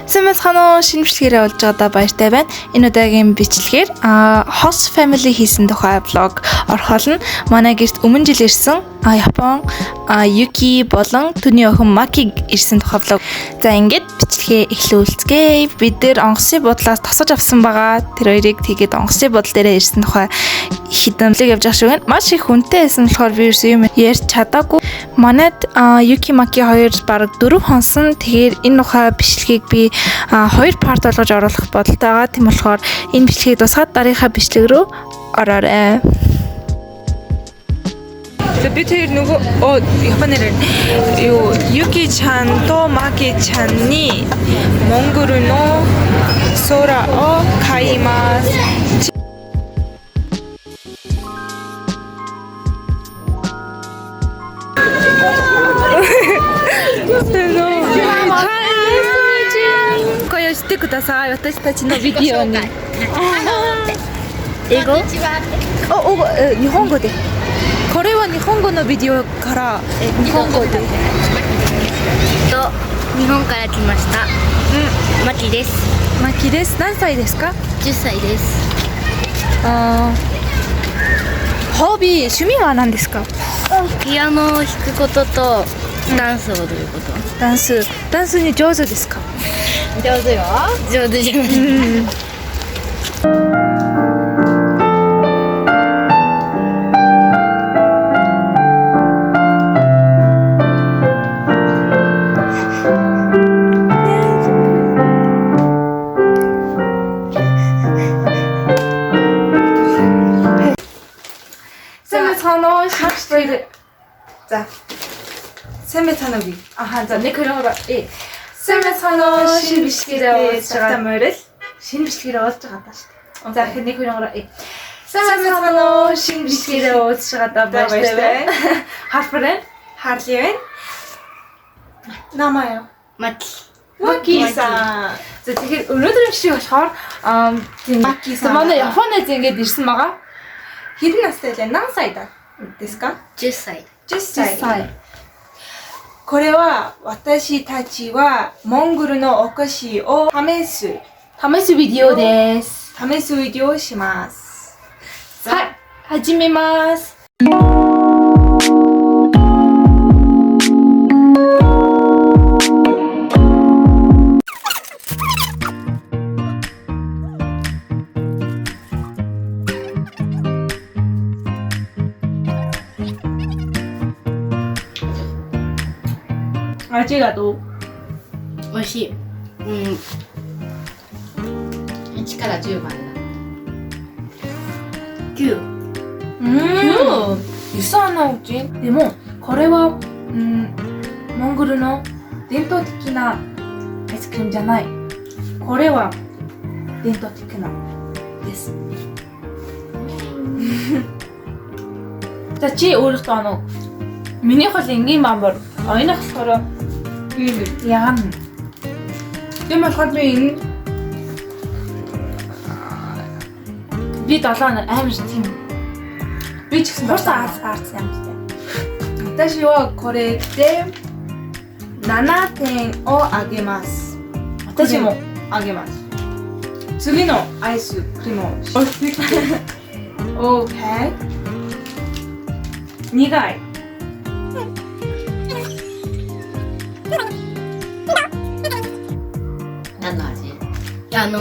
Сайн мэцхан шинэ бичлэгээрээ олж байгаадаа баяртай байна. Энэ удаагийн бичлэгээр Host Family хийсэн тухай влог орхолно. Манай гэрт өмнө жил ирсэн Япон Юки болон түүний охин Маки ирсэн тухай влог. За ингээд бичлэгээ эхлүүлцгээе. Бид нэр онгоцны бодлоос тосож авсан байгаа. Тэр хоёрыг тэгээд онгоцны бодол дээрээ ирсэн тухай хідэн влог явж байгаа шүү гэн. Маш их хүнтэй байсан болохоор би юм ярьж чадаагүй. Манайд Юки Маки хоёр бараг 4 хонсон. Тэгэхээр энэ тухай бичлэгийг би 2 парт болгож оруулах бодолтой байгаа. Тийм болохоор энэ бичлэгийг дуусгаад дараагийнхаа бичлэг рүү ороорой. За би тэр нөгөө японоор юу Юки чан то Маки чан ни Монголの空を買います。してください。私たちのビデオに。英語？日本語で。これは日本語のビデオから日本語で。日本から来ました。マキです。マキです。何歳ですか？10歳です。ホビー趣味は何ですか？ピアノを弾くこととダンスを踊ること。ダンスに上手ですか？上手よ。上手じゃない。За нэг хөрөөр сайн мэцхан шинэ бичлэгээрээ уулзж байгаа морил шинэ бичлэгээрээ уулзж байгаа даа шүү дээ. За тэгэхээр нэг хөрөөр сайн мэцхан шинэ бичлэгээрээ уулзж байгаа даа баяртай. Харфрэн Харли байна. Намаа юу? Маки-сан. За тэгэхээр өнөөдрийн бичлэг болохоор Маки-сан манай Японаас ингэж ирсэн байгаа. Хэдэн настай вэ? Нан сайда? Деска? 10歳。10歳。これは私たちはモンゴルのお菓子を試すビデオです。試すビデオをします。はい、始めます。味がどう？美味しい。1から10までだ。9。嘘のうち？でもこれはモンゴルの伝統的なアイスクリームじゃない。これは伝統的なです。За чи өөрөөсөө миний хол энгийн бамбар оюунах болохоор яана. Тийм болохоор би энэ би 7 амар тийм би ч гэсэн босоо арц юм тийм. 私はこれで7点をあげます。私もあげます。次のアイスクリームをOK。苦い。何の味？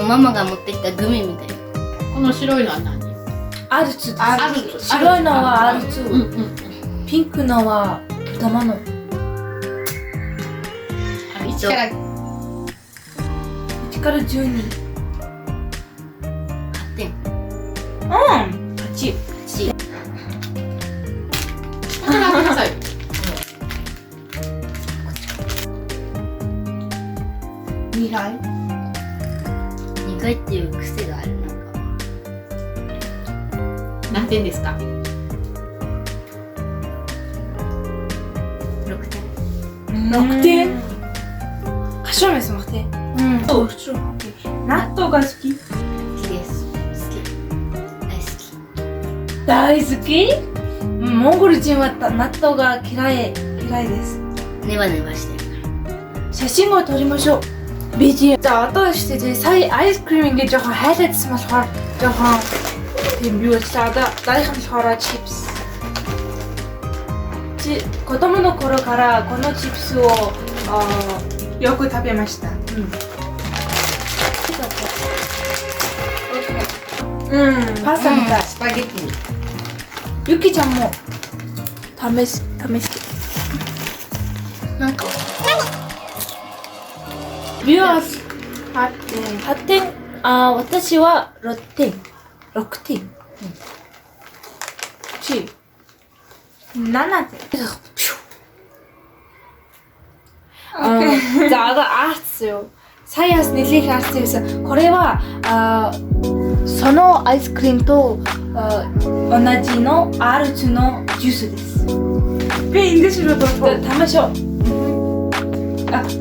ママが持ってきたグミみたいな。この白いのは何？アルツ。白いのはアルツ。ピンクのは豚まの。1から12。8点。8。ごめんなさい。苦いっていう癖がある。何点ですか？6点。6点？가시험에서6点。納豆が好き？好きです。好き。大好き？モンゴル人は納豆が嫌いです。ネバネバしてるから。写真を撮りましょう。BGM. За одоо шүү дээ сая айскрим ингээд жоохон хайлаадсан болохоор жоохон тийм юу болчихлоо. Одоо дараагийн болохоор чипс. 子供の頃からこのチップスをよく食べました。パスタみたい。スパゲティ。ゆきちゃんも試して。なんかビュアーズ8点。私は6点。6点。7点. За одоо арц юу. Саяас нэлээх арц байсан. これはそのアイスクリームと同じのアルツのジュースです。ペンでしろと食べましょう。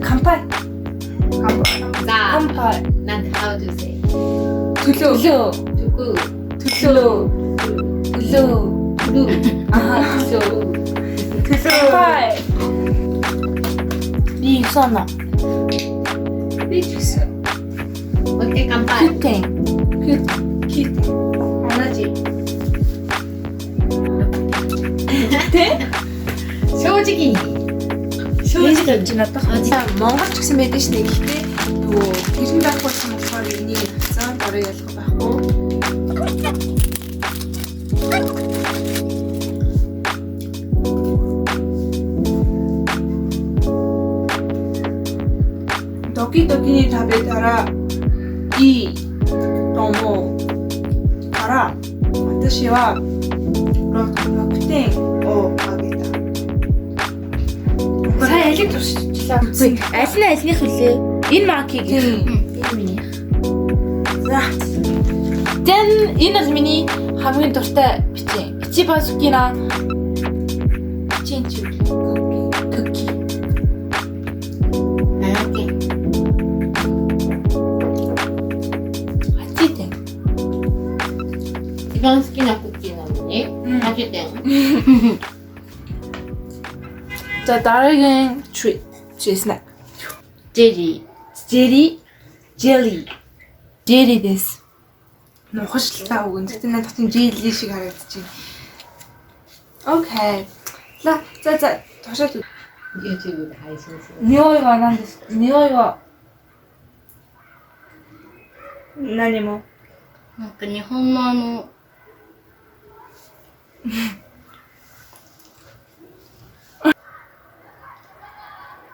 乾杯。さあ、乾杯。なんて how to say？tulog.乾杯。ビーフソナ。ビーフソナ。もう一回乾杯。9点。同じ。正直に。Монгол ч гэсэн байдаг шнэ. Гэхдээ нөгөө тэрэн байх болсон болохоор энийг хэлсэн. Барыг ялах байхгүй. Доки食べたらいいと思うから私は6点をあげた. Сайн алиг туршилаа. Аль нь альных вүлээ? Энэ маркийг. Энэ миний. За. Тэн энэ бол миний хамгийн дуртай бичээ. Ичиба сукина. Чинчу. Cookie. 7点。8点. 一番好きなクッキーなのに8点。За дараагийн treat snack. ジェリー。Jelly です. Нухашлаа үг. Тэгтээ надад тийм jelly шиг харагдаж байна. Okay. За тушаад YouTube で配信する。匂いは何ですか? 匂いは何もなんか日本の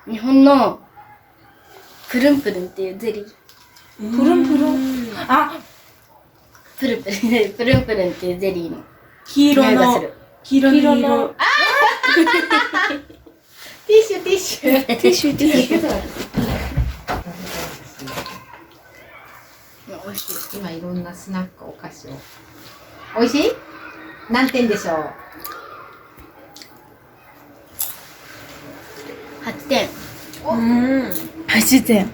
日本のプルンプルンっていうゼリー。プルンプルン。あ、プルンプルンプルンプルンっていうゼリーの黄色の匂いがする。黄色のティッシュ。ティッシュ美味しい。今いろんなスナックお菓子を。美味しい？何点でしょう8点。 8点.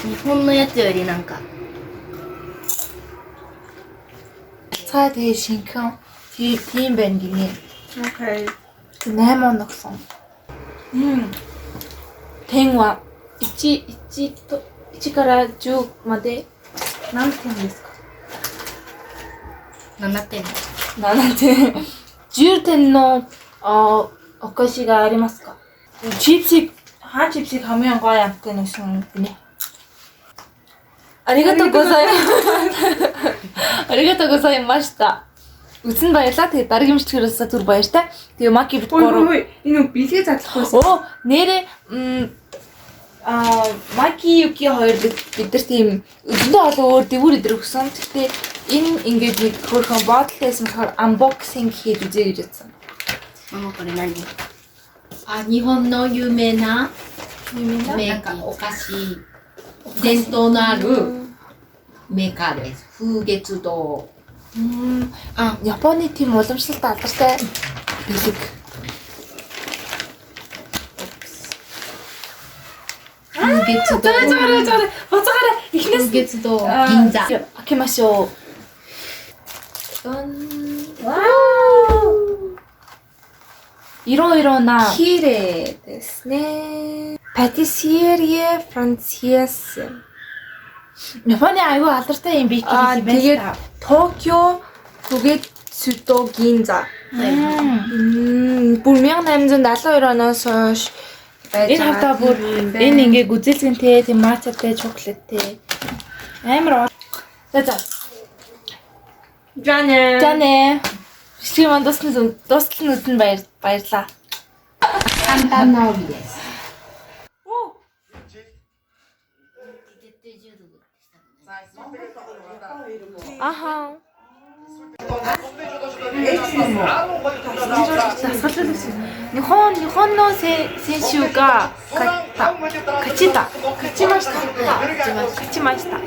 日本のやつよりなんか Цай тэгээ шинхэн тийм байна гинэ. Окей. 8 ногсон. Тэн ва 1から10まで何点ですか? 7点。 7点. 10点のお菓子がありますか? 칩식 하면 гоё амттай нүсэн гинэ. ありがとうございます。ありがとうございました. Үзэн баярлаа. Тэгээ дараагийн бичлэгээрээ зүр баяртай. Тэгээ маки бит гурав. Энэ бэлгээ задлахгүй. Оо, нэрээ маки юки хоёр бид нар тийм өдөртөө олон өөр дэвүүр өдөр өгсөн. Гэхдээ энэ ингээд нэг хөрхөн бодлоос болохоор unboxing хийж үзье гэж бодсон. ママこれ何？日本の有名なメーカー、お菓子、伝統のあるメーカーです。風月堂。Японы тийм уламжлалт алдартай бэлэг. Боцоогаараа ихнээс風月堂銀座。開けましょう. わー。いろいろな綺麗ですね. Patisserie Française. Японы аюу алдартай юм бейкери Аа юм байна. тэгээд Токио түгээд Сүдо Гинза. Бүр 1872 оноос хойш байж Энэ хавтаа бүр энэ ингээ гүзэлгэнтэй, тийм матчатай, чоколаттэй. Амар. За. Жанэ. Жанэ. Бичлэгийн маань дуустал нь үзэн баярлаа. 簡単な帯です。Аха. Нихонно сеншуга качимашта.